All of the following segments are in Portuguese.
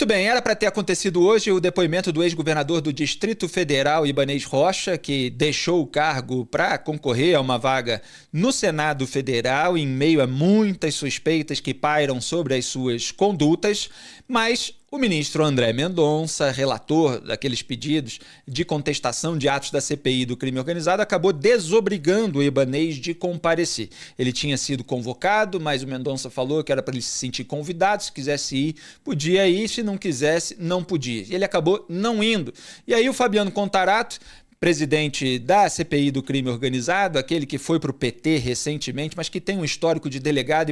Muito bem, era para ter acontecido hoje o depoimento do ex-governador do Distrito Federal, Ibanez Rocha, que deixou o cargo para concorrer a uma vaga no Senado Federal, em meio a muitas suspeitas que pairam sobre as suas condutas, mas o ministro André Mendonça, relator daqueles pedidos de contestação de atos da CPI do crime organizado, acabou desobrigando o Ibanez de comparecer. Ele tinha sido convocado, mas o Mendonça falou que era para ele se sentir convidado, se quisesse ir, podia ir, se não quisesse, não podia. Ele acabou não indo. E aí o Fabiano Contarato, presidente da CPI do crime organizado, aquele que foi para o PT recentemente, mas que tem um histórico de delegado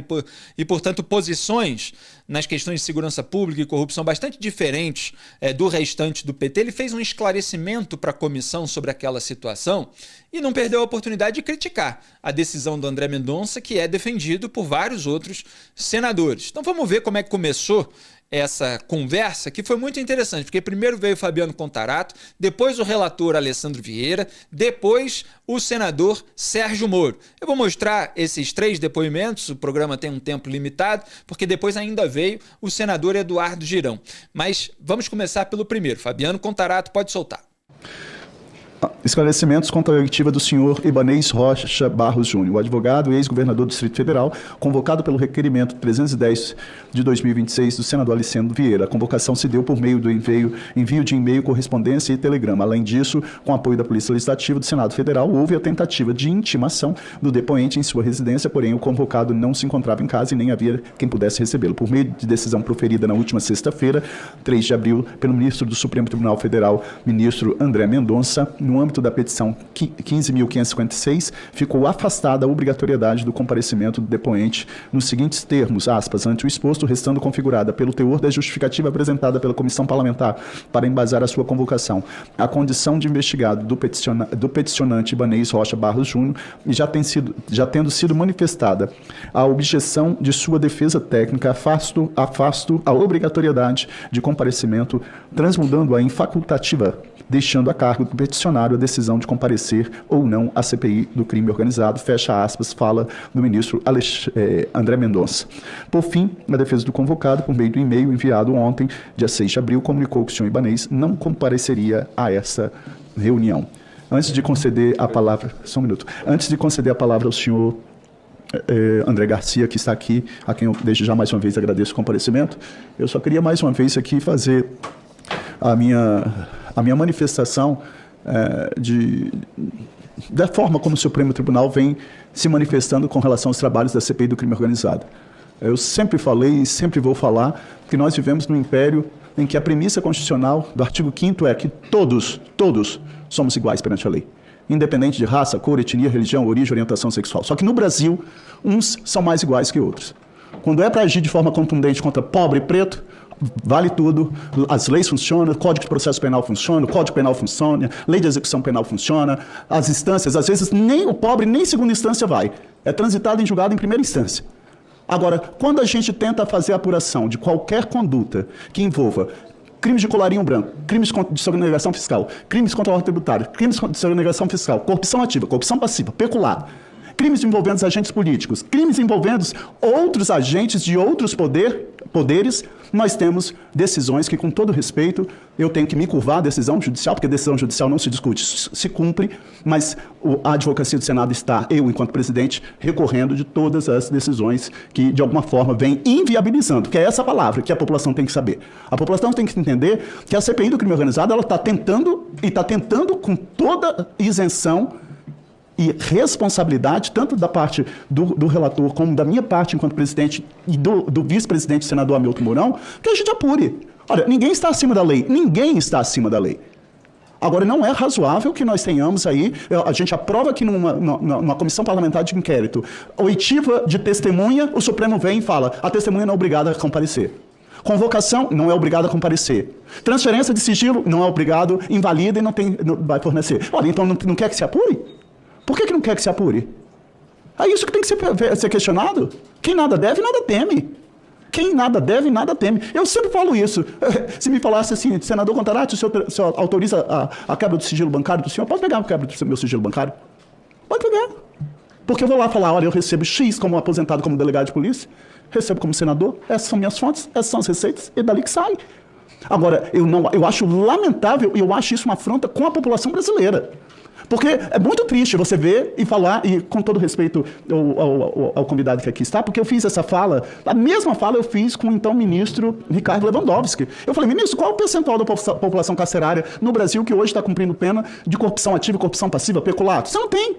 e, portanto, posições nas questões de segurança pública e corrupção bastante diferentes do restante do PT, ele fez um esclarecimento para a comissão sobre aquela situação e não perdeu a oportunidade de criticar a decisão do André Mendonça, que é defendido por vários outros senadores. Então vamos ver como é que começou essa conversa, que foi muito interessante, porque primeiro veio o Fabiano Contarato, depois o relator Alessandro Vieira, depois o senador Sérgio Moro. Eu vou mostrar esses 3 depoimentos, o programa tem um tempo limitado, porque depois ainda veio o senador Eduardo Girão. Mas vamos começar pelo primeiro. Fabiano Contarato, pode soltar. Esclarecimentos contra a oitiva do senhor Ibanez Rocha Barros Júnior, o advogado e ex-governador do Distrito Federal, convocado pelo requerimento 310 de 2026 do senador Alessandro Vieira. A convocação se deu por meio do envio de e-mail, correspondência e telegrama. Além disso, com apoio da Polícia Legislativa do Senado Federal, houve a tentativa de intimação do depoente em sua residência, porém o convocado não se encontrava em casa e nem havia quem pudesse recebê-lo. Por meio de decisão proferida na última sexta-feira, 3 de abril, pelo ministro do Supremo Tribunal Federal, ministro André Mendonça, no âmbito da petição 15.556, ficou afastada a obrigatoriedade do comparecimento do depoente nos seguintes termos, aspas, ante o exposto, restando configurada pelo teor da justificativa apresentada pela comissão parlamentar para embasar a sua convocação, a condição de investigado do peticionante Ibanez Rocha Barros Júnior, e já tendo sido manifestada a objeção de sua defesa técnica, afasto a obrigatoriedade de comparecimento, transmudando-a em facultativa, deixando a cargo do peticionário a decisão de comparecer ou não à CPI do crime organizado, fecha aspas, fala do ministro André Mendonça. Por fim, a defesa do convocado, por meio do e-mail enviado ontem, dia 6 de abril, comunicou que o senhor Ibanez não compareceria a essa reunião. Antes de conceder a palavra, só um minuto, antes de conceder a palavra ao senhor André Garcia, que está aqui, a quem eu desde já mais uma vez agradeço o comparecimento, eu só queria mais uma vez aqui fazer a minha manifestação da forma como o Supremo Tribunal vem se manifestando com relação aos trabalhos da CPI do crime organizado. Eu sempre falei e sempre vou falar que nós vivemos num império em que a premissa constitucional do artigo 5º é que todos somos iguais perante a lei, independente de raça, cor, etnia, religião, origem, orientação sexual. Só que no Brasil, uns são mais iguais que outros. Quando é para agir de forma contundente contra pobre e preto, vale tudo, as leis funcionam, o Código de Processo Penal funciona, o Código Penal funciona, Lei de Execução Penal funciona, as instâncias, às vezes nem o pobre nem segunda instância vai, é transitado em julgado em primeira instância. Agora, quando a gente tenta fazer a apuração de qualquer conduta que envolva crimes de colarinho branco, crimes de sonegação fiscal, crimes contra a ordem tributária, crimes de sonegação fiscal, corrupção ativa, corrupção passiva, peculato, crimes envolvendo agentes políticos, crimes envolvendo outros agentes de outros poderes, nós temos decisões que, com todo respeito, eu tenho que me curvar à decisão judicial, porque a decisão judicial não se discute, se cumpre, mas a advocacia do Senado está, eu, enquanto presidente, recorrendo de todas as decisões que, de alguma forma, vem inviabilizando, que é essa palavra que a população tem que saber. A população tem que entender que a CPI do crime organizado, ela está tentando com toda isenção e responsabilidade, tanto da parte do relator, como da minha parte enquanto presidente e do vice-presidente senador Hamilton Mourão, que a gente apure. Olha, ninguém está acima da lei. Ninguém está acima da lei. Agora, não é razoável que nós tenhamos aí, a gente aprova aqui numa comissão parlamentar de inquérito, oitiva de testemunha, o Supremo vem e fala, a testemunha não é obrigada a comparecer. Convocação, não é obrigado a comparecer. Transferência de sigilo, não é obrigado, invalida e não vai fornecer. Olha, então não quer que se apure? Por que não quer que se apure? É isso que tem que ser questionado. Quem nada deve, nada teme. Quem nada deve, nada teme. Eu sempre falo isso. Se me falasse assim, senador Contarato, o senhor autoriza a quebra do sigilo bancário do senhor? Pode pegar a quebra do meu sigilo bancário? Pode pegar. Porque eu vou lá falar, olha, eu recebo X como aposentado como delegado de polícia, recebo como senador, essas são minhas fontes, essas são as receitas, e dali que sai. Agora, eu acho lamentável e eu acho isso uma afronta com a população brasileira. Porque é muito triste você ver e falar, e com todo respeito ao convidado que aqui está, porque eu fiz essa fala, a mesma fala eu fiz com o então ministro Ricardo Lewandowski. Eu falei, ministro, qual é o percentual da população carcerária no Brasil que hoje está cumprindo pena de corrupção ativa e corrupção passiva, peculato? Você não tem.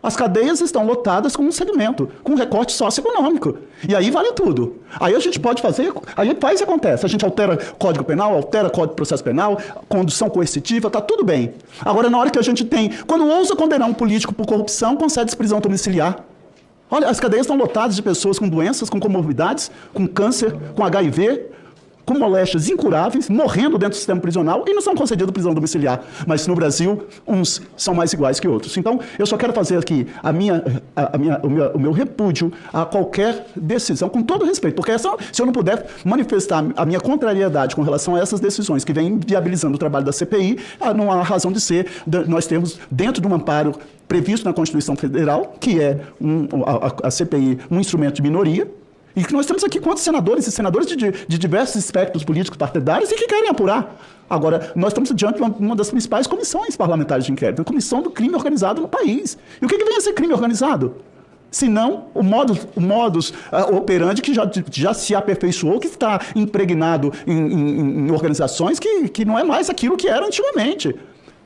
As cadeias estão lotadas com um segmento, com um recorte socioeconômico. E aí vale tudo. Aí a gente pode fazer, aí faz e acontece. A gente altera Código Penal, altera Código de Processo Penal, condução coercitiva, tá tudo bem. Agora, na hora que a gente tem, quando ousa condenar um político por corrupção, concede prisão domiciliar. Olha, as cadeias estão lotadas de pessoas com doenças, com comorbidades, com câncer, com HIV, com moléstias incuráveis, morrendo dentro do sistema prisional e não são concedidas prisão domiciliar. Mas no Brasil, uns são mais iguais que outros. Então, eu só quero fazer aqui o meu repúdio a qualquer decisão, com todo respeito, porque se eu não puder manifestar a minha contrariedade com relação a essas decisões que vêm viabilizando o trabalho da CPI, não há razão de ser. Nós temos, dentro de um amparo previsto na Constituição Federal, que é a CPI um instrumento de minoria, e que nós temos aqui quantos senadores e senadoras de diversos espectros políticos partidários e que querem apurar. Agora, nós estamos diante de uma das principais comissões parlamentares de inquérito, a comissão do crime organizado no país. E o que vem a ser crime organizado? Se não, o modus operandi que já se aperfeiçoou, que está impregnado em organizações que não é mais aquilo que era antigamente.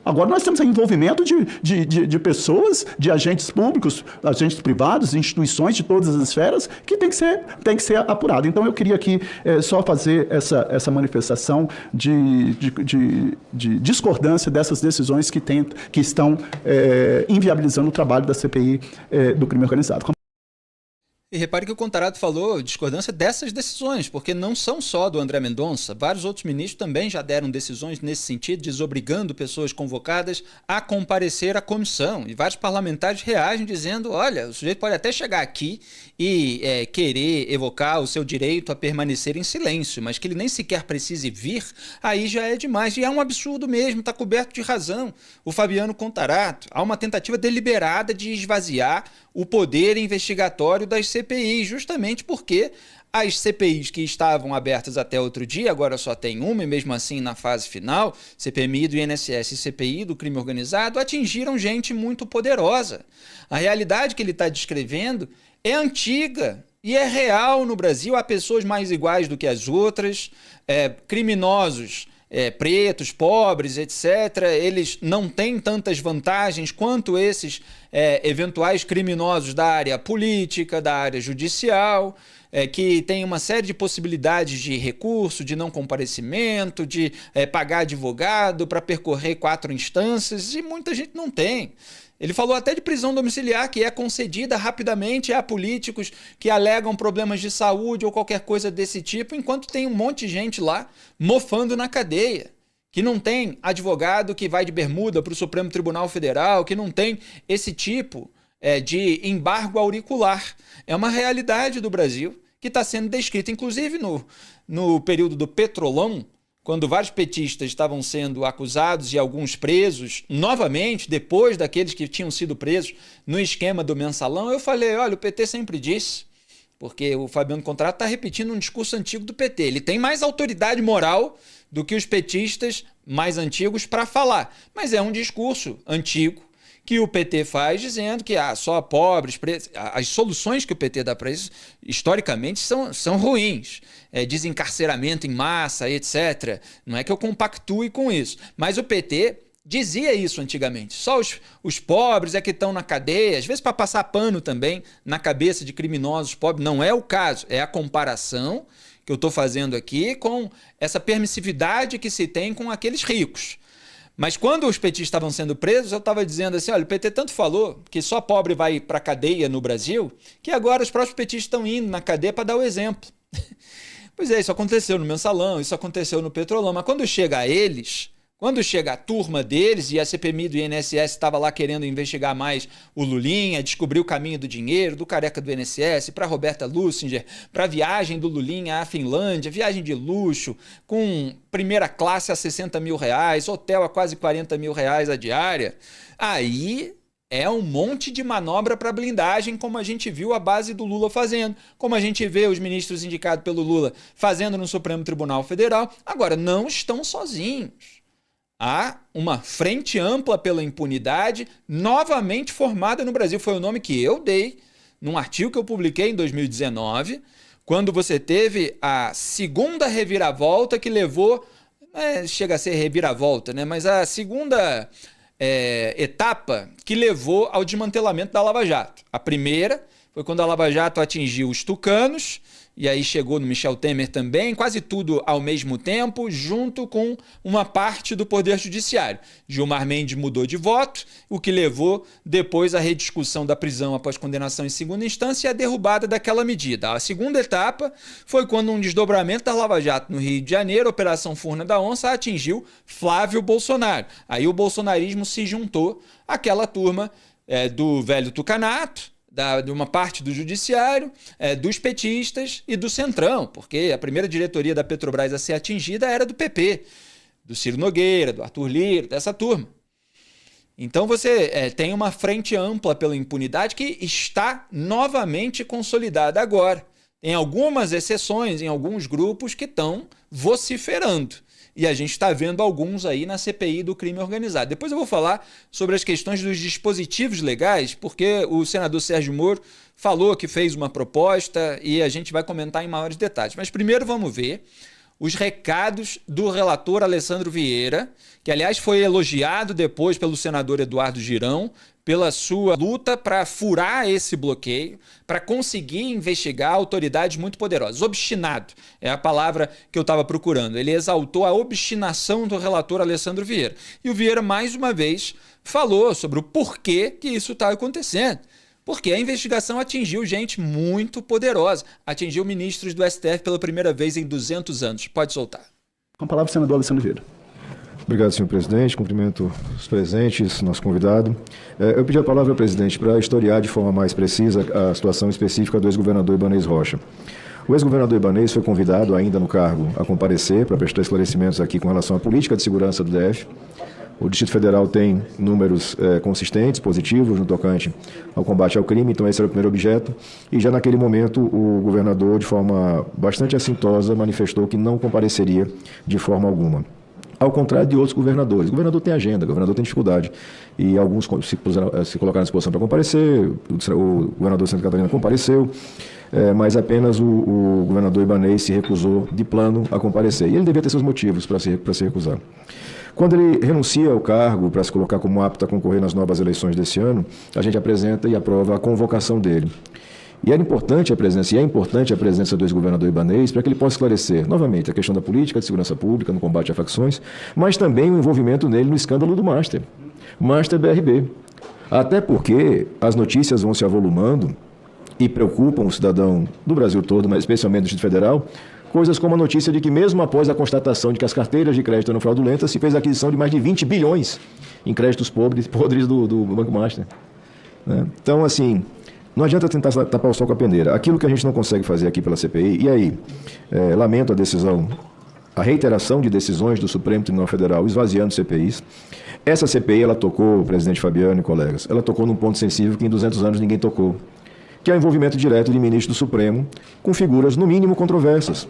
Agora nós temos envolvimento de pessoas, de agentes públicos, agentes privados, instituições de todas as esferas, que tem que ser apurado. Então eu queria aqui só fazer essa manifestação de discordância dessas decisões que estão inviabilizando o trabalho da CPI do crime organizado. E repare que o Contarato falou discordância dessas decisões, porque não são só do André Mendonça. Vários outros ministros também já deram decisões nesse sentido, desobrigando pessoas convocadas a comparecer à comissão. E vários parlamentares reagem dizendo, olha, o sujeito pode até chegar aqui e querer evocar o seu direito a permanecer em silêncio, mas que ele nem sequer precise vir, aí já é demais. E é um absurdo mesmo, está coberto de razão. O Fabiano Contarato, há uma tentativa deliberada de esvaziar o poder investigatório das CPIs, justamente porque as CPIs que estavam abertas até outro dia, agora só tem uma, e mesmo assim na fase final, CPMI do INSS e CPI do crime organizado, atingiram gente muito poderosa. A realidade que ele está descrevendo é antiga e é real no Brasil. Há pessoas mais iguais do que as outras, criminosos, pretos, pobres, etc., eles não têm tantas vantagens quanto esses eventuais criminosos da área política, da área judicial, que tem uma série de possibilidades de recurso, de não comparecimento, de pagar advogado para percorrer 4 instâncias, e muita gente não tem. Ele falou até de prisão domiciliar, que é concedida rapidamente a políticos que alegam problemas de saúde ou qualquer coisa desse tipo, enquanto tem um monte de gente lá mofando na cadeia, que não tem advogado que vai de bermuda para o Supremo Tribunal Federal, que não tem esse tipo de embargo auricular. É uma realidade do Brasil que está sendo descrita, inclusive no período do Petrolão, quando vários petistas estavam sendo acusados e alguns presos, novamente, depois daqueles que tinham sido presos no esquema do mensalão, eu falei, olha, o PT sempre disse, porque o Fabiano Contarato está repetindo um discurso antigo do PT. Ele tem mais autoridade moral do que os petistas mais antigos para falar, mas é um discurso antigo que o PT faz dizendo que só pobres, pretos, as soluções que o PT dá para isso, historicamente, são ruins. Desencarceramento em massa, etc. Não é que eu compactue com isso, mas o PT dizia isso antigamente. Só os pobres é que estão na cadeia, às vezes para passar pano também na cabeça de criminosos pobres. Não é o caso, é a comparação que eu estou fazendo aqui com essa permissividade que se tem com aqueles ricos. Mas quando os petistas estavam sendo presos, eu estava dizendo assim, olha, o PT tanto falou que só pobre vai para a cadeia no Brasil, que agora os próprios petistas estão indo na cadeia para dar o exemplo. Pois é, isso aconteceu no Mensalão, isso aconteceu no Petrolão, mas quando chega a eles, quando chega a turma deles, e a CPMI do INSS estava lá querendo investigar mais o Lulinha, descobrir o caminho do dinheiro, do careca do INSS, para Roberta Lussinger, para a viagem do Lulinha à Finlândia, viagem de luxo, com primeira classe a R$60 mil, hotel a quase R$40 mil a diária, aí É um monte de manobra para blindagem, como a gente viu a base do Lula fazendo, como a gente vê os ministros indicados pelo Lula fazendo no Supremo Tribunal Federal. Agora, não estão sozinhos. Há uma frente ampla pela impunidade novamente formada no Brasil. Foi o nome que eu dei num artigo que eu publiquei em 2019, quando você teve a segunda reviravolta que levou... chega a ser reviravolta, né? Mas a segunda... etapa que levou ao desmantelamento da Lava Jato. A primeira foi quando a Lava Jato atingiu os tucanos, e aí chegou no Michel Temer também, quase tudo ao mesmo tempo, junto com uma parte do Poder Judiciário. Gilmar Mendes mudou de voto, o que levou depois à rediscussão da prisão após condenação em segunda instância e a derrubada daquela medida. A segunda etapa foi quando um desdobramento da Lava Jato no Rio de Janeiro, Operação Furna da Onça, atingiu Flávio Bolsonaro. Aí o bolsonarismo se juntou àquela turma do velho tucanato, de uma parte do judiciário, dos petistas e do Centrão, porque a primeira diretoria da Petrobras a ser atingida era do PP, do Ciro Nogueira, do Arthur Lira, dessa turma. Então você tem uma frente ampla pela impunidade que está novamente consolidada agora. Tem algumas exceções em alguns grupos que estão vociferando. E a gente está vendo alguns aí na CPI do crime organizado. Depois eu vou falar sobre as questões dos dispositivos legais, porque o senador Sérgio Moro falou que fez uma proposta e a gente vai comentar em maiores detalhes. Mas primeiro vamos ver os recados do relator Alessandro Vieira, que aliás foi elogiado depois pelo senador Eduardo Girão, pela sua luta para furar esse bloqueio, para conseguir investigar autoridades muito poderosas. Obstinado é a palavra que eu estava procurando. Ele exaltou a obstinação do relator Alessandro Vieira. E o Vieira, mais uma vez, falou sobre o porquê que isso está acontecendo. Porque a investigação atingiu gente muito poderosa. Atingiu ministros do STF pela primeira vez em 200 anos. Pode soltar. Com a palavra, o senador Alessandro Vieira. Obrigado, senhor presidente. Cumprimento os presentes, nosso convidado. Eu pedi a palavra ao presidente para historiar de forma mais precisa a situação específica do ex-governador Ibanez Rocha. O ex-governador Ibanez foi convidado, ainda no cargo, a comparecer para prestar esclarecimentos aqui com relação à política de segurança do DF. O Distrito Federal tem números consistentes, positivos, no tocante ao combate ao crime, então esse era o primeiro objeto. E já naquele momento, o governador, de forma bastante assintosa, manifestou que não compareceria de forma alguma. Ao contrário de outros governadores. O governador tem agenda, o governador tem dificuldade. E alguns se colocaram à disposição para comparecer, o governador de Santa Catarina compareceu, mas apenas o governador Ibanez se recusou de plano a comparecer. E ele devia ter seus motivos para se recusar. Quando ele renuncia ao cargo para se colocar como apto a concorrer nas novas eleições desse ano, a gente apresenta e aprova a convocação dele. E era importante a presença, e é importante a presença do ex-governador Ibanez para que ele possa esclarecer, novamente, a questão da política de segurança pública no combate a facções, mas também o envolvimento nele no escândalo do Master BRB. Até porque as notícias vão se avolumando e preocupam o cidadão do Brasil todo, mas especialmente do Distrito Federal, coisas como a notícia de que mesmo após a constatação de que as carteiras de crédito eram fraudulentas, se fez a aquisição de mais de 20 bilhões em créditos podres do Banco Master. Né? Então, assim... Não adianta tentar tapar o sol com a peneira. Aquilo que a gente não consegue fazer aqui pela CPI, e aí, lamento a decisão, a reiteração de decisões do Supremo Tribunal Federal esvaziando CPIs. Essa CPI, ela tocou, presidente Fabiano e colegas, ela tocou num ponto sensível que em 200 anos ninguém tocou, que é o envolvimento direto de ministros do Supremo com figuras, no mínimo, controversas.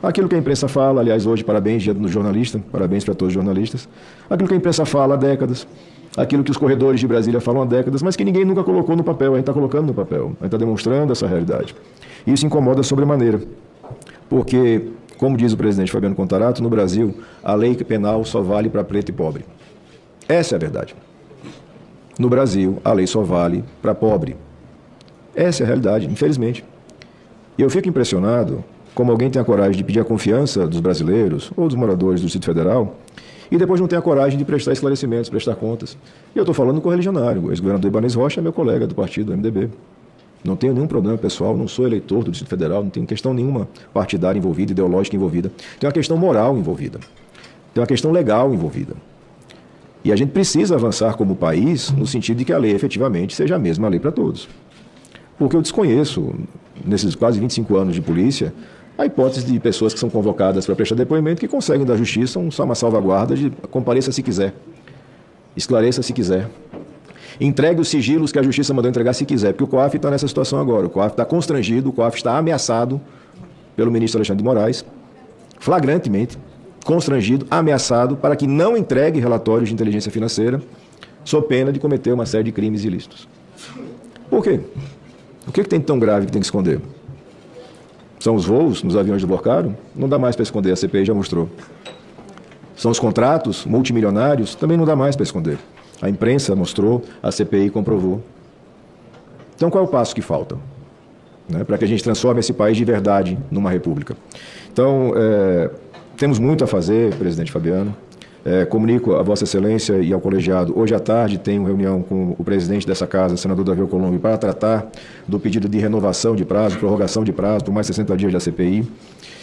Aquilo que a imprensa fala, aliás, hoje, parabéns, dia do jornalista, parabéns para todos os jornalistas, aquilo que a imprensa fala há décadas, aquilo que os corredores de Brasília falam há décadas, mas que ninguém nunca colocou no papel. A gente está colocando no papel, a gente está demonstrando essa realidade. Isso incomoda sobremaneira, porque, como diz o presidente Fabiano Contarato, no Brasil, a lei penal só vale para preto e pobre. Essa é a verdade. No Brasil, a lei só vale para pobre. Essa é a realidade, infelizmente. E eu fico impressionado como alguém tem a coragem de pedir a confiança dos brasileiros ou dos moradores do Distrito Federal e depois não tem a coragem de prestar esclarecimentos, prestar contas. E eu estou falando com o correligionário. O ex-governador Ibanez Rocha é meu colega do partido, do MDB. Não tenho nenhum problema pessoal, não sou eleitor do Distrito Federal, não tenho questão nenhuma partidária envolvida, ideológica envolvida. Tem uma questão moral envolvida. Tem uma questão legal envolvida. E a gente precisa avançar como país no sentido de que a lei efetivamente seja a mesma lei para todos. Porque eu desconheço, nesses quase 25 anos de polícia, a hipótese de pessoas que são convocadas para prestar depoimento que conseguem da justiça uma salvaguarda de compareça se quiser, esclareça se quiser. Entregue os sigilos que a Justiça mandou entregar se quiser, porque o COAF está nessa situação agora. O COAF está constrangido, o COAF está ameaçado pelo ministro Alexandre de Moraes, flagrantemente, constrangido, ameaçado, para que não entregue relatórios de inteligência financeira, sob pena de cometer uma série de crimes ilícitos. Por quê? O que tem de tão grave que tem que esconder? São os voos nos aviões do Borcaro? Não dá mais para esconder, a CPI já mostrou. São os contratos multimilionários? Também não dá mais para esconder. A imprensa mostrou, a CPI comprovou. Então, qual é o passo que falta? Para que a gente transforme esse país de verdade numa república. Então, temos muito a fazer, presidente Fabiano. Comunico a Vossa Excelência e ao colegiado, hoje à tarde tenho reunião com o presidente dessa casa, senador Davi Alcolumbre, para tratar do pedido de renovação de prazo, prorrogação de prazo por mais 60 dias da CPI.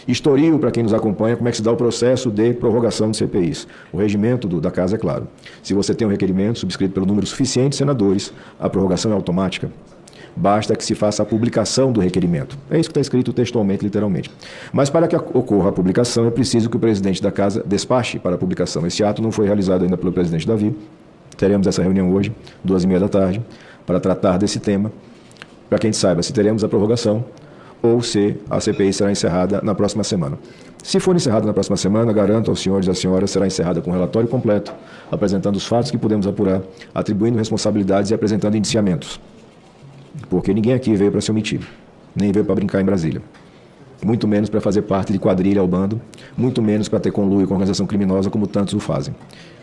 Historio para quem nos acompanha como é que se dá o processo de prorrogação de CPIs. O regimento da casa é claro. Se você tem um requerimento subscrito pelo número suficiente de senadores, a prorrogação é automática. Basta que se faça a publicação do requerimento. É isso que está escrito textualmente, literalmente. Mas para que ocorra a publicação, é preciso que o presidente da casa despache para a publicação. Esse ato não foi realizado ainda pelo presidente Davi. Teremos essa reunião hoje, 2h30 da tarde, para tratar desse tema, para que a gente saiba se teremos a prorrogação ou se a CPI será encerrada na próxima semana. Se for encerrada na próxima semana, garanto aos senhores e às senhoras, será encerrada com um relatório completo, apresentando os fatos que podemos apurar, atribuindo responsabilidades e apresentando indiciamentos. Porque ninguém aqui veio para se omitir, nem veio para brincar em Brasília. Muito menos para fazer parte de quadrilha ao bando, muito menos para ter conluio com organização criminosa, como tantos o fazem.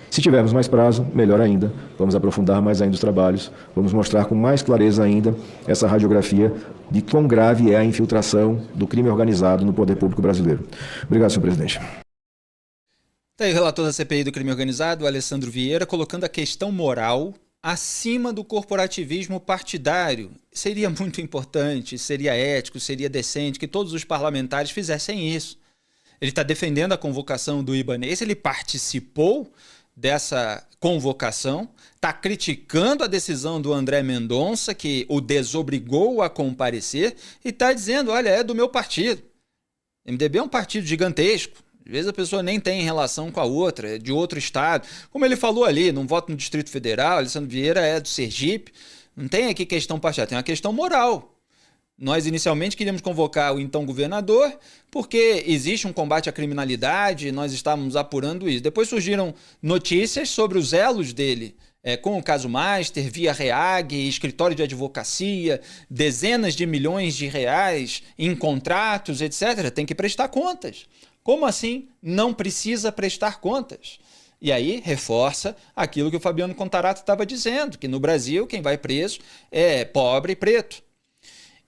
Se tivermos mais prazo, melhor ainda, vamos aprofundar mais ainda os trabalhos, vamos mostrar com mais clareza ainda essa radiografia de quão grave é a infiltração do crime organizado no poder público brasileiro. Obrigado, senhor presidente. Tá aí o relator da CPI do crime organizado, Alessandro Vieira, colocando a questão moral acima do corporativismo partidário. Seria muito importante, seria ético, seria decente que todos os parlamentares fizessem isso. Ele está defendendo a convocação do Ibanez, ele participou dessa convocação, está criticando a decisão do André Mendonça, que o desobrigou a comparecer, e está dizendo, olha, é do meu partido. O MDB é um partido gigantesco. Às vezes a pessoa nem tem relação com a outra, é de outro estado. Como ele falou ali, não voto no Distrito Federal, Alessandro Vieira é do Sergipe. Não tem aqui questão partidária, tem uma questão moral. Nós inicialmente queríamos convocar o então governador porque existe um combate à criminalidade, nós estávamos apurando isso. Depois surgiram notícias sobre os elos dele com o caso Master, via REAG, escritório de advocacia, dezenas de milhões de reais em contratos, etc. Tem que prestar contas. Como assim não precisa prestar contas? E aí reforça aquilo que o Fabiano Contarato estava dizendo, que no Brasil quem vai preso é pobre e preto.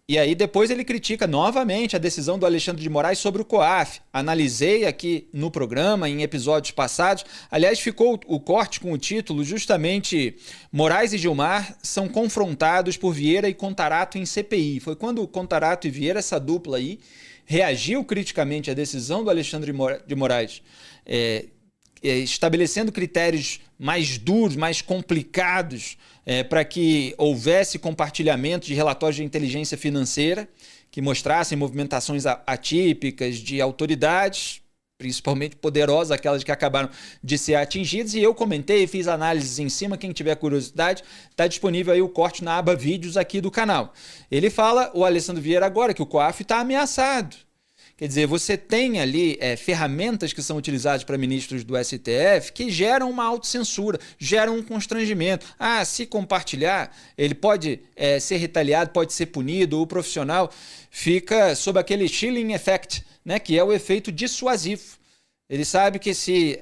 E aí depois ele critica novamente a decisão do Alexandre de Moraes sobre o COAF. Analisei aqui no programa, em episódios passados. Aliás, ficou o corte com o título justamente Moraes e Gilmar são confrontados por Vieira e Contarato em CPI. Foi quando o Contarato e Vieira, essa dupla aí, reagiu criticamente à decisão do Alexandre de Moraes, estabelecendo critérios mais duros, mais complicados, para que houvesse compartilhamento de relatórios de inteligência financeira que mostrassem movimentações atípicas de autoridades, principalmente poderosas, aquelas que acabaram de ser atingidas, e eu comentei, fiz análises em cima, quem tiver curiosidade, está disponível aí o corte na aba vídeos aqui do canal. Ele fala, o Alessandro Vieira agora, que o COAF está ameaçado. Quer dizer, você tem ali ferramentas que são utilizadas para ministros do STF que geram uma autocensura, geram um constrangimento. Ah, se compartilhar, ele pode ser retaliado, pode ser punido, o profissional fica sob aquele chilling effect, né, que é o efeito dissuasivo. Ele sabe que se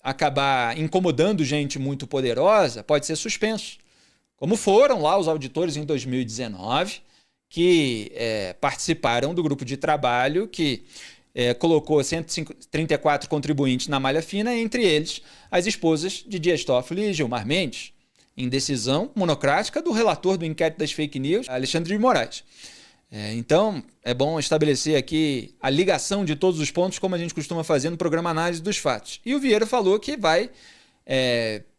acabar incomodando gente muito poderosa, pode ser suspenso. Como foram lá os auditores em 2019, que participaram do grupo de trabalho que colocou 134 contribuintes na malha fina, entre eles as esposas de Dias Toffoli e Gilmar Mendes, em decisão monocrática do relator do inquérito das fake news, Alexandre de Moraes. Então, é bom estabelecer aqui a ligação de todos os pontos, como a gente costuma fazer no programa Análise dos Fatos. E o Vieira falou que vai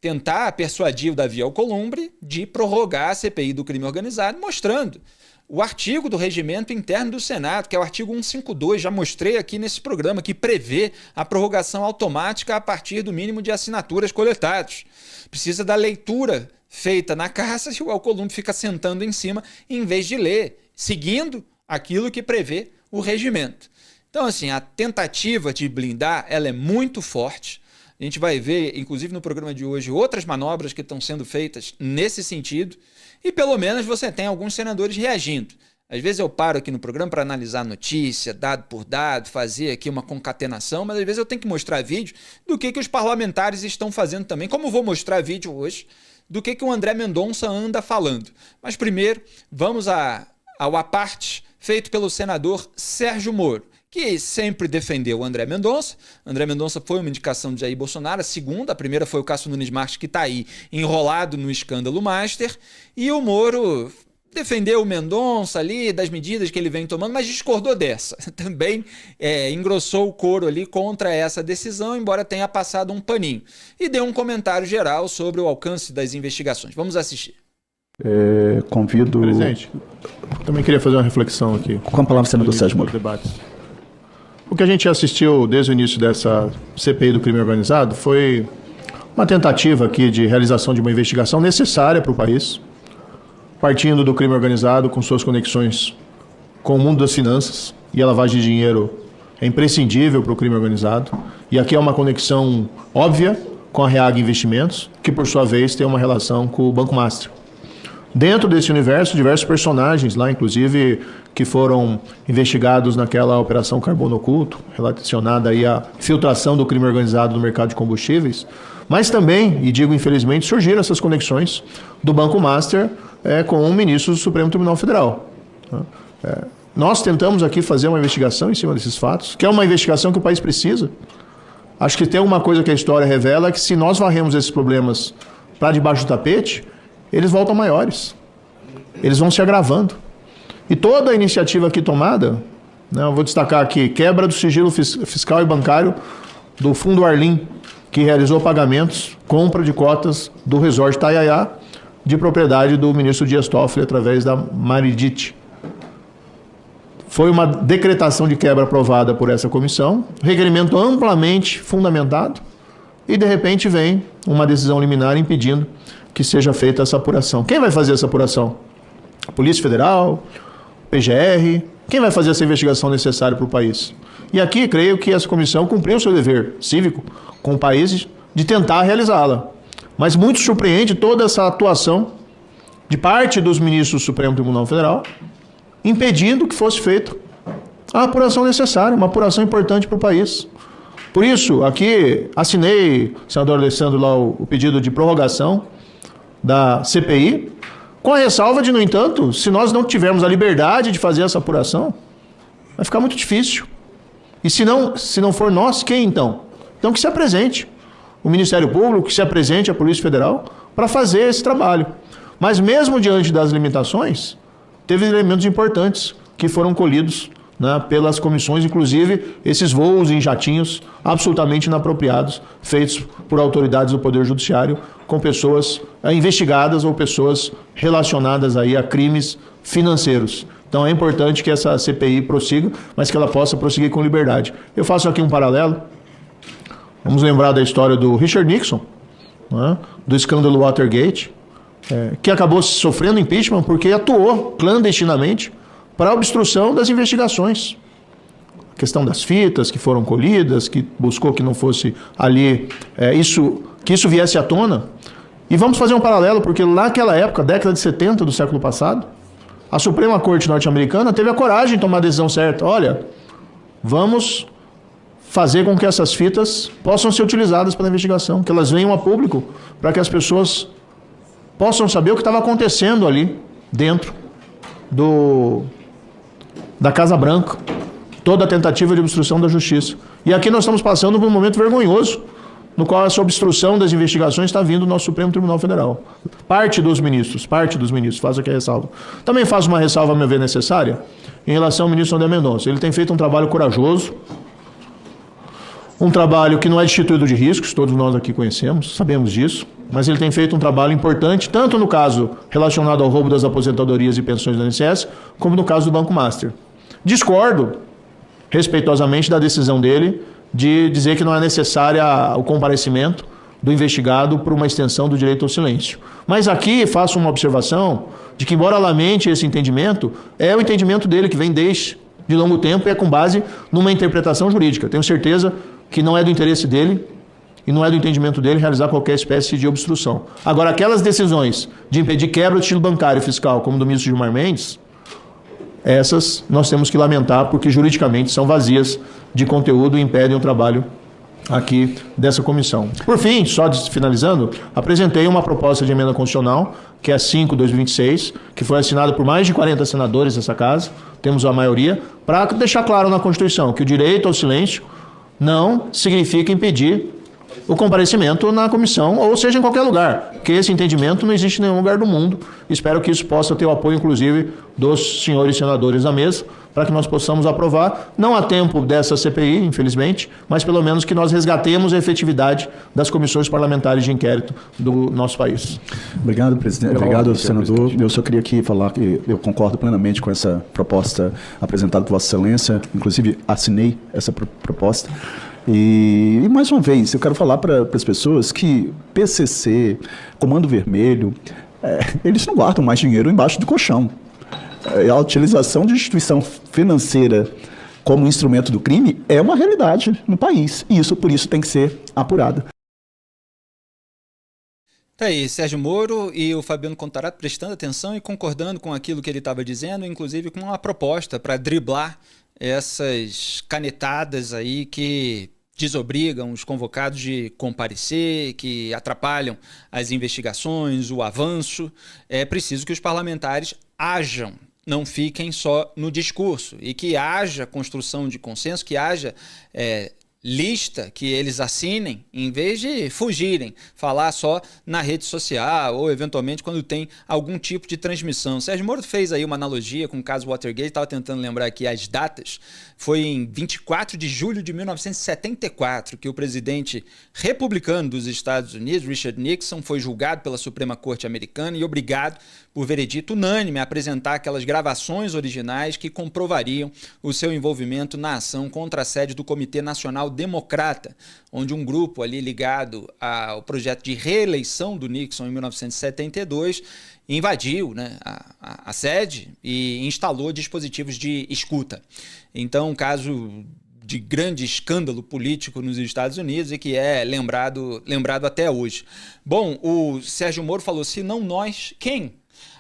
tentar persuadir o Davi Alcolumbre de prorrogar a CPI do crime organizado, mostrando o artigo do regimento interno do Senado, que é o artigo 152, já mostrei aqui nesse programa, que prevê a prorrogação automática a partir do mínimo de assinaturas coletadas. Precisa da leitura feita na caça e o Alcolumbre fica sentando em cima em vez de ler, seguindo aquilo que prevê o regimento. Então, assim, a tentativa de blindar, ela é muito forte. A gente vai ver, inclusive no programa de hoje, outras manobras que estão sendo feitas nesse sentido, e pelo menos você tem alguns senadores reagindo. Às vezes eu paro aqui no programa para analisar notícia, dado por dado, fazer aqui uma concatenação, mas às vezes eu tenho que mostrar vídeo do que os parlamentares estão fazendo também, como eu vou mostrar vídeo hoje, do que o André Mendonça anda falando. Mas primeiro, vamos ao à parte feito pelo senador Sérgio Moro, que sempre defendeu o André Mendonça. André Mendonça foi uma indicação de Jair Bolsonaro, a segunda, a primeira foi o Cássio Nunes Marques, que está aí enrolado no escândalo Master, e o Moro defendeu o Mendonça ali, das medidas que ele vem tomando, mas discordou dessa. Também engrossou o coro ali contra essa decisão, embora tenha passado um paninho. E deu um comentário geral sobre o alcance das investigações. Vamos assistir. Convido... Presidente, também queria fazer uma reflexão aqui. Com a palavra, senador Sérgio Moro. O que a gente assistiu desde o início dessa CPI do crime organizado foi uma tentativa aqui de realização de uma investigação necessária para o país, partindo do crime organizado com suas conexões com o mundo das finanças, e a lavagem de dinheiro é imprescindível para o crime organizado. E aqui é uma conexão óbvia com a Reag Investimentos, que por sua vez tem uma relação com o Banco Master. Dentro desse universo, diversos personagens lá, inclusive, que foram investigados naquela operação Carbono Oculto, relacionada aí à filtração do crime organizado no mercado de combustíveis, mas também, e digo infelizmente, surgiram essas conexões do Banco Master com o ministro do Supremo Tribunal Federal. Nós tentamos aqui fazer uma investigação em cima desses fatos, que é uma investigação que o país precisa. Acho que tem uma coisa que a história revela, que se nós varremos esses problemas para debaixo do tapete, eles voltam maiores. Eles vão se agravando. E toda a iniciativa aqui tomada, eu vou destacar aqui, quebra do sigilo fiscal e bancário do Fundo Arlim, que realizou pagamentos, compra de cotas do resort Taiaiá, de propriedade do ministro Dias Toffoli, através da Maridit. Foi uma decretação de quebra aprovada por essa comissão, requerimento amplamente fundamentado, e de repente vem uma decisão liminar impedindo que seja feita essa apuração. Quem vai fazer essa apuração? A Polícia Federal, PGR, quem vai fazer essa investigação necessária para o país? E aqui, creio que essa comissão cumpriu o seu dever cívico com o país de tentar realizá-la. Mas muito surpreende toda essa atuação de parte dos ministros do Supremo Tribunal Federal, impedindo que fosse feita a apuração necessária, uma apuração importante para o país. Por isso, aqui assinei, senador Alessandro, lá o pedido de prorrogação da CPI, com a ressalva de, no entanto, se nós não tivermos a liberdade de fazer essa apuração, vai ficar muito difícil. E se não for nós, quem então? Então que se apresente o Ministério Público, que se apresente a Polícia Federal para fazer esse trabalho. Mas mesmo diante das limitações, teve elementos importantes que foram colhidos pelas comissões, inclusive esses voos em jatinhos absolutamente inapropriados, feitos por autoridades do Poder Judiciário, com pessoas investigadas ou pessoas relacionadas aí a crimes financeiros. Então é importante que essa CPI prossiga, mas que ela possa prosseguir com liberdade. Eu faço aqui um paralelo. Vamos lembrar da história do Richard Nixon, do escândalo Watergate, que acabou sofrendo impeachment porque atuou clandestinamente para a obstrução das investigações. A questão das fitas que foram colhidas, que buscou que não fosse ali, que isso viesse à tona. E vamos fazer um paralelo, porque naquela época, década de 70 do século passado, a Suprema Corte norte-americana teve a coragem de tomar a decisão certa. Olha, vamos fazer com que essas fitas possam ser utilizadas pela investigação, que elas venham a público, para que as pessoas possam saber o que estava acontecendo ali dentro da Casa Branca, toda a tentativa de obstrução da justiça. E aqui nós estamos passando por um momento vergonhoso, no qual essa obstrução das investigações está vindo do nosso Supremo Tribunal Federal. Parte dos ministros, faço aqui a ressalva. Também faço uma ressalva, a meu ver, necessária, em relação ao ministro André Mendonça. Ele tem feito um trabalho corajoso, um trabalho que não é destituído de riscos, todos nós aqui conhecemos, sabemos disso, mas ele tem feito um trabalho importante, tanto no caso relacionado ao roubo das aposentadorias e pensões do INSS, como no caso do Banco Master. Discordo, respeitosamente, da decisão dele de dizer que não é necessária o comparecimento do investigado por uma extensão do direito ao silêncio. Mas aqui faço uma observação de que, embora lamente esse entendimento, é o entendimento dele que vem desde de longo tempo e é com base numa interpretação jurídica. Tenho certeza que não é do interesse dele e não é do entendimento dele realizar qualquer espécie de obstrução. Agora, aquelas decisões de impedir quebra do estilo bancário e fiscal, como do ministro Gilmar Mendes, essas nós temos que lamentar porque juridicamente são vazias de conteúdo e impedem o trabalho aqui dessa comissão. Por fim, só finalizando, apresentei uma proposta de emenda constitucional, que é a 5/2026, que foi assinada por mais de 40 senadores dessa casa, temos a maioria, para deixar claro na Constituição que o direito ao silêncio não significa impedir o comparecimento na comissão, ou seja, em qualquer lugar, porque esse entendimento não existe em nenhum lugar do mundo. Espero que isso possa ter o apoio, inclusive, dos senhores senadores da mesa, para que nós possamos aprovar, não a tempo dessa CPI, infelizmente, mas pelo menos que nós resgatemos a efetividade das comissões parlamentares de inquérito do nosso país. Obrigado, presidente. Obrigado, senador. Eu só queria aqui falar que eu concordo plenamente com essa proposta apresentada por Vossa Excelência, inclusive assinei essa proposta. E mais uma vez, eu quero falar para as pessoas que PCC, Comando Vermelho, eles não guardam mais dinheiro embaixo do colchão. A utilização de instituição financeira como instrumento do crime é uma realidade no país. E isso, por isso, tem que ser apurado. Tá aí, Sérgio Moro e o Fabiano Contarato prestando atenção e concordando com aquilo que ele estava dizendo, inclusive com uma proposta para driblar essas canetadas aí que desobrigam os convocados de comparecer, que atrapalham as investigações, o avanço. É preciso que os parlamentares hajam, não fiquem só no discurso, e que haja construção de consenso, que haja lista que eles assinem, em vez de fugirem, falar só na rede social ou eventualmente quando tem algum tipo de transmissão. Sérgio Moro fez aí uma analogia com o caso Watergate, estava tentando lembrar aqui as datas. Foi em 24 de julho de 1974 que o presidente republicano dos Estados Unidos, Richard Nixon, foi julgado pela Suprema Corte Americana e obrigado por veredito unânime a apresentar aquelas gravações originais que comprovariam o seu envolvimento na ação contra a sede do Comitê Nacional Democrata, onde um grupo ali ligado ao projeto de reeleição do Nixon em 1972 invadiu, né, a sede e instalou dispositivos de escuta. Então, um caso de grande escândalo político nos Estados Unidos e que é lembrado até hoje. Bom, o Sérgio Moro falou, se não nós, quem?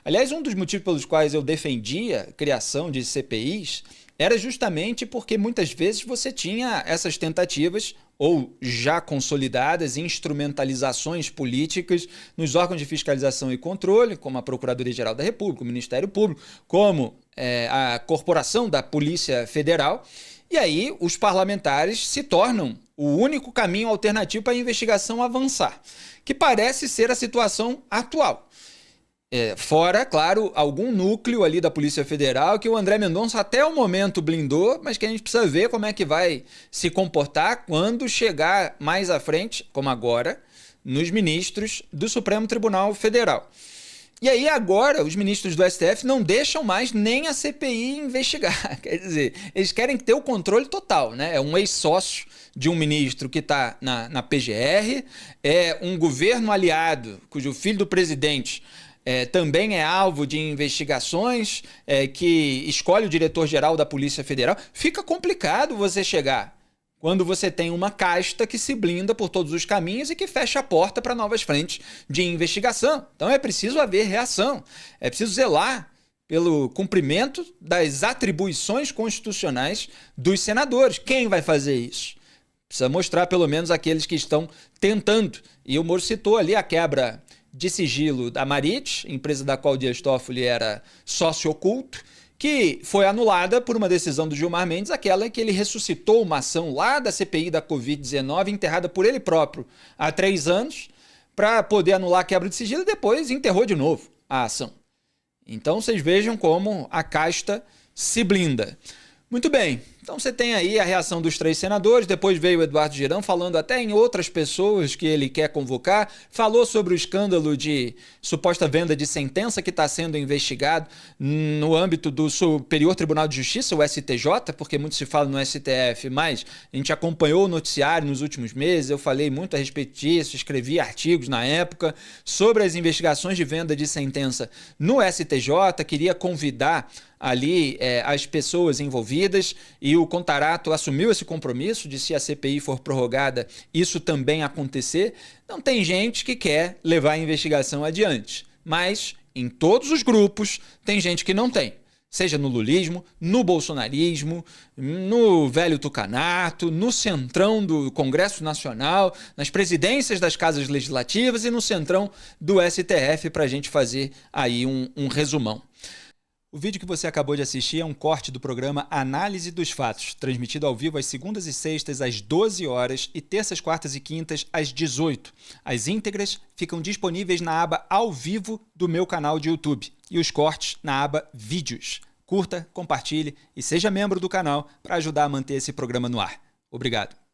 Aliás, um dos motivos pelos quais eu defendia a criação de CPIs era justamente porque muitas vezes você tinha essas tentativas ou já consolidadas instrumentalizações políticas nos órgãos de fiscalização e controle, como a Procuradoria-Geral da República, o Ministério Público, como a Corporação da Polícia Federal, e aí os parlamentares se tornam o único caminho alternativo para a investigação avançar, que parece ser a situação atual. Fora, claro, algum núcleo ali da Polícia Federal que o André Mendonça até o momento blindou, mas que a gente precisa ver como é que vai se comportar quando chegar mais à frente, como agora, nos ministros do Supremo Tribunal Federal. E aí agora os ministros do STF não deixam mais nem a CPI investigar. Quer dizer, eles querem ter o controle total, né? É um ex-sócio de um ministro que está na PGR, é um governo aliado cujo filho do presidente também é alvo de investigações, que escolhe o diretor-geral da Polícia Federal. Fica complicado você chegar quando você tem uma casta que se blinda por todos os caminhos e que fecha a porta para novas frentes de investigação. Então é preciso haver reação, é preciso zelar pelo cumprimento das atribuições constitucionais dos senadores. Quem vai fazer isso? Precisa mostrar pelo menos aqueles que estão tentando. E o Moro citou ali a quebra de sigilo da Marit, empresa da qual o Dias Toffoli era sócio oculto, que foi anulada por uma decisão do Gilmar Mendes, aquela em que ele ressuscitou uma ação lá da CPI da Covid-19, enterrada por ele próprio há 3 anos, para poder anular a quebra de sigilo e depois enterrou de novo a ação. Então vocês vejam como a casta se blinda. Muito bem, Então você tem aí a reação dos 3 senadores, depois veio o Eduardo Girão falando até em outras pessoas que ele quer convocar, falou sobre o escândalo de suposta venda de sentença que está sendo investigado no âmbito do Superior Tribunal de Justiça, o STJ, porque muito se fala no STF, mas a gente acompanhou o noticiário nos últimos meses, eu falei muito a respeito disso, escrevi artigos na época sobre as investigações de venda de sentença no STJ, queria convidar ali as pessoas envolvidas, e o Contarato assumiu esse compromisso de, se a CPI for prorrogada, isso também acontecer. Então tem gente que quer levar a investigação adiante, mas em todos os grupos tem gente que não tem. Seja no lulismo, no bolsonarismo, no velho tucanato, no centrão do Congresso Nacional, nas presidências das casas legislativas e no centrão do STF, para a gente fazer aí um resumão. O vídeo que você acabou de assistir é um corte do programa Análise dos Fatos, transmitido ao vivo às segundas e sextas às 12 horas e terças, quartas e quintas às 18. As íntegras ficam disponíveis na aba Ao Vivo do meu canal de YouTube e os cortes na aba Vídeos. Curta, compartilhe e seja membro do canal para ajudar a manter esse programa no ar. Obrigado.